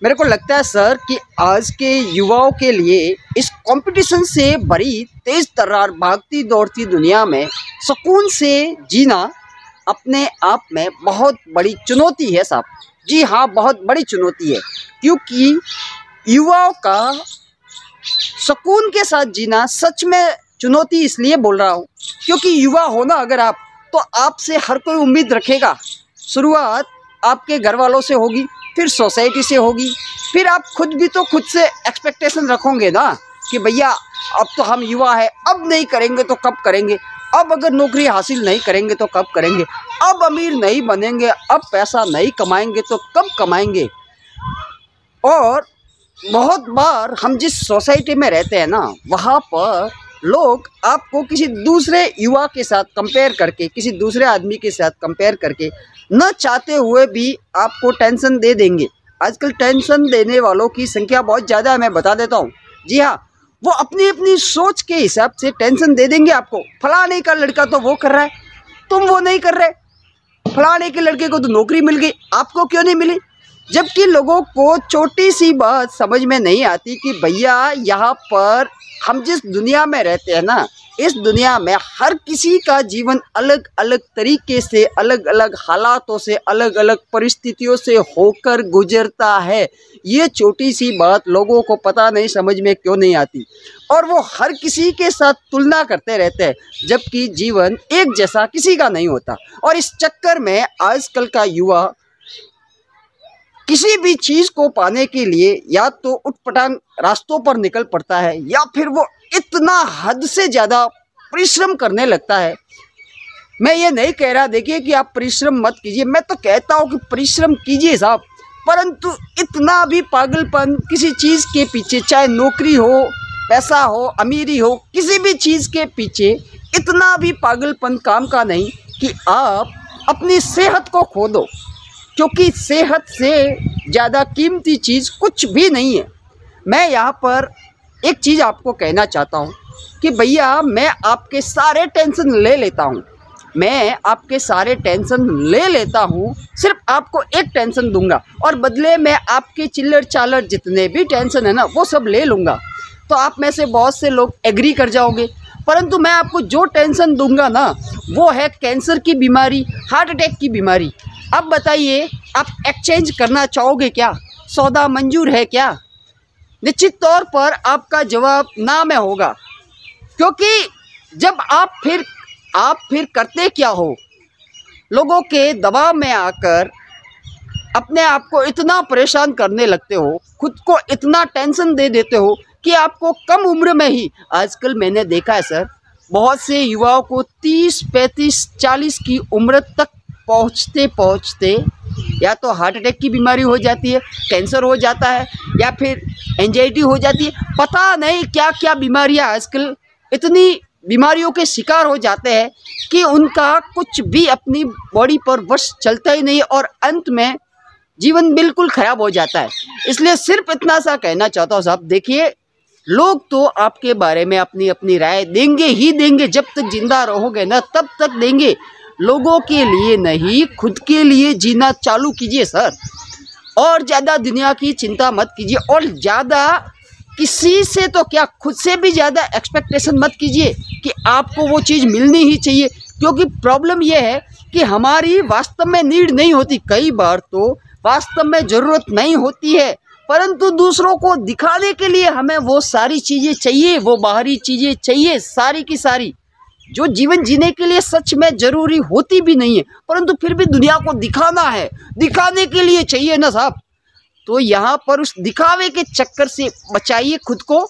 मेरे को लगता है सर कि आज के युवाओं के लिए इस कंपटीशन से भरी तेज तर्रार भागती दौड़ती दुनिया में सुकून से जीना अपने आप में बहुत बड़ी चुनौती है साहब। जी हाँ, बहुत बड़ी चुनौती है, क्योंकि युवाओं का सुकून के साथ जीना सच में चुनौती इसलिए बोल रहा हूँ क्योंकि युवा हो ना अगर आप, तो आपसे हर कोई उम्मीद रखेगा। शुरुआत आपके घर वालों से होगी, फिर सोसाइटी से होगी, फिर आप खुद भी तो खुद से एक्सपेक्टेशन रखोगे ना कि भैया अब तो हम युवा है, अब नहीं करेंगे तो कब करेंगे, अब अगर नौकरी हासिल नहीं करेंगे तो कब करेंगे, अब अमीर नहीं बनेंगे, अब पैसा नहीं कमाएंगे तो कब कमाएंगे। और बहुत बार हम जिस सोसाइटी में रहते हैं ना, वहाँ पर लोग आपको किसी दूसरे युवा के साथ कंपेयर करके, किसी दूसरे आदमी के साथ कंपेयर करके न चाहते हुए भी आपको टेंशन दे देंगे। आजकल टेंशन देने वालों की संख्या बहुत ज़्यादा है, मैं बता देता हूँ। जी हाँ, वो अपनी अपनी सोच के हिसाब से टेंशन दे देंगे आपको। फलाने का लड़का तो वो कर रहा है, तुम वो नहीं कर रहे। फलाने के लड़के को तो नौकरी मिल गई, आपको क्यों नहीं मिली। जबकि लोगों को छोटी सी बात समझ में नहीं आती कि भैया यहाँ पर हम जिस दुनिया में रहते हैं ना, इस दुनिया में हर किसी का जीवन अलग अलग तरीके से, अलग अलग हालातों से, अलग अलग परिस्थितियों से होकर गुजरता है। ये छोटी सी बात लोगों को पता नहीं, समझ में क्यों नहीं आती, और वो हर किसी के साथ तुलना करते रहते हैं, जबकि जीवन एक जैसा किसी का नहीं होता। और इस चक्कर में आजकल का युवा किसी भी चीज़ को पाने के लिए या तो उटपटांग रास्तों पर निकल पड़ता है, या फिर वो इतना हद से ज़्यादा परिश्रम करने लगता है। मैं ये नहीं कह रहा देखिए कि आप परिश्रम मत कीजिए, मैं तो कहता हूँ कि परिश्रम कीजिए साहब, परंतु इतना भी पागलपन किसी चीज़ के पीछे, चाहे नौकरी हो, पैसा हो, अमीरी हो, किसी भी चीज़ के पीछे इतना भी पागलपन काम का नहीं कि आप अपनी सेहत को खो दो, क्योंकि सेहत से ज़्यादा कीमती चीज़ कुछ भी नहीं है। मैं यहाँ पर एक चीज़ आपको कहना चाहता हूँ कि भैया मैं आपके सारे टेंशन ले लेता हूँ, मैं आपके सारे टेंशन ले लेता हूँ, सिर्फ आपको एक टेंशन दूंगा और बदले में आपके चिल्लर चालर जितने भी टेंशन है ना वो सब ले लूँगा। तो आप में से बहुत से लोग एग्री कर जाओगे, परंतु मैं आपको जो टेंशन दूंगा ना वो है कैंसर की बीमारी, हार्ट अटैक की बीमारी। अब बताइए, आप एक्सचेंज करना चाहोगे क्या? सौदा मंजूर है क्या? निश्चित तौर पर आपका जवाब ना में होगा, क्योंकि जब आप फिर करते क्या हो, लोगों के दबाव में आकर अपने आप को इतना परेशान करने लगते हो, खुद को इतना टेंशन दे देते हो कि आपको कम उम्र में ही, आजकल मैंने देखा है सर, बहुत से युवाओं को 30, 35, 40 की उम्र तक पहुँचते पहुँचते या तो हार्ट अटैक की बीमारी हो जाती है, कैंसर हो जाता है, या फिर एंजाइटी हो जाती है। पता नहीं क्या क्या बीमारियां, आजकल इतनी बीमारियों के शिकार हो जाते हैं कि उनका कुछ भी अपनी बॉडी पर वश चलता ही नहीं और अंत में जीवन बिल्कुल ख़राब हो जाता है। इसलिए सिर्फ इतना सा कहना चाहता हूँ साहब, देखिए लोग तो आपके बारे में अपनी अपनी राय देंगे ही देंगे, जब तक जिंदा रहोगे ना तब तक देंगे। लोगों के लिए नहीं, खुद के लिए जीना चालू कीजिए सर, और ज़्यादा दुनिया की चिंता मत कीजिए, और ज़्यादा किसी से तो क्या, खुद से भी ज़्यादा एक्सपेक्टेशन मत कीजिए कि आपको वो चीज़ मिलनी ही चाहिए। क्योंकि प्रॉब्लम ये है कि हमारी वास्तव में नीड नहीं होती, कई बार तो वास्तव में ज़रूरत नहीं होती है, परंतु दूसरों को दिखाने के लिए हमें वो सारी चीज़ें चाहिए, वो बाहरी चीज़ें चाहिए, सारी की सारी, जो जीवन जीने के लिए सच में ज़रूरी होती भी नहीं है, परंतु फिर भी दुनिया को दिखाना है, दिखाने के लिए चाहिए ना साहब। तो यहाँ पर उस दिखावे के चक्कर से बचाइए खुद को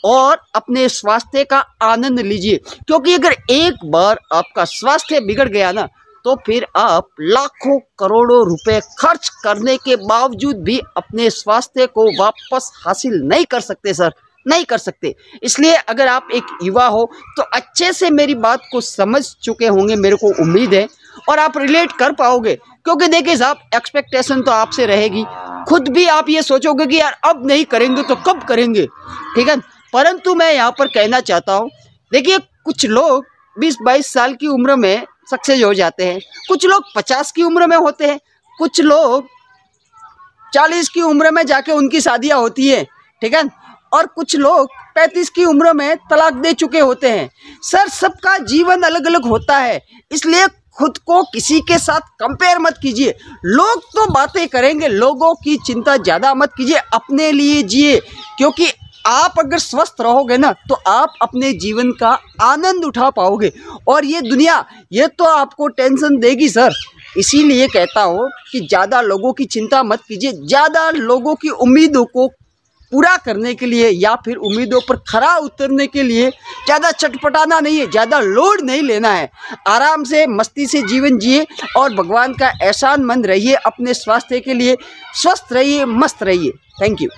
और अपने स्वास्थ्य का आनंद लीजिए, क्योंकि अगर एक बार आपका स्वास्थ्य बिगड़ गया ना तो फिर आप लाखों करोड़ों रुपए खर्च करने के बावजूद भी अपने स्वास्थ्य को वापस हासिल नहीं कर सकते सर, नहीं कर सकते। इसलिए अगर आप एक युवा हो तो अच्छे से मेरी बात को समझ चुके होंगे, मेरे को उम्मीद है, और आप रिलेट कर पाओगे। क्योंकि देखिए साहब, एक्सपेक्टेशन तो आपसे रहेगी, खुद भी आप ये सोचोगे कि यार अब नहीं करेंगे तो कब करेंगे, ठीक है। परंतु मैं यहाँ पर कहना चाहता हूँ, देखिए कुछ लोग 20-22 साल की उम्र में सक्सेस हो जाते हैं, कुछ लोग 50 की उम्र में होते हैं, कुछ लोग 40 की उम्र में जाके उनकी शादियां होती है, ठीक है। और कुछ लोग 35 की उम्र में तलाक दे चुके होते हैं। सर, सबका जीवन अलग अलग होता है, इसलिए खुद को किसी के साथ कंपेयर मत कीजिए। लोग तो बातें करेंगे, लोगों की चिंता ज़्यादा मत कीजिए, अपने लिए जिए। क्योंकि आप अगर स्वस्थ रहोगे ना तो आप अपने जीवन का आनंद उठा पाओगे। और ये दुनिया ये तो आपको टेंशन देगी सर। इसीलिए कहता हूँ कि ज़्यादा लोगों की चिंता मत कीजिए। ज़्यादा लोगों की उम्मीदों को पूरा करने के लिए या फिर उम्मीदों पर खरा उतरने के लिए ज़्यादा चटपटाना नहीं है, ज़्यादा लोड नहीं लेना है। आराम से मस्ती से जीवन जिए और भगवान का एहसानमंद रहिए। अपने स्वास्थ्य के लिए स्वस्थ रहिए, मस्त रहिए। Thank you.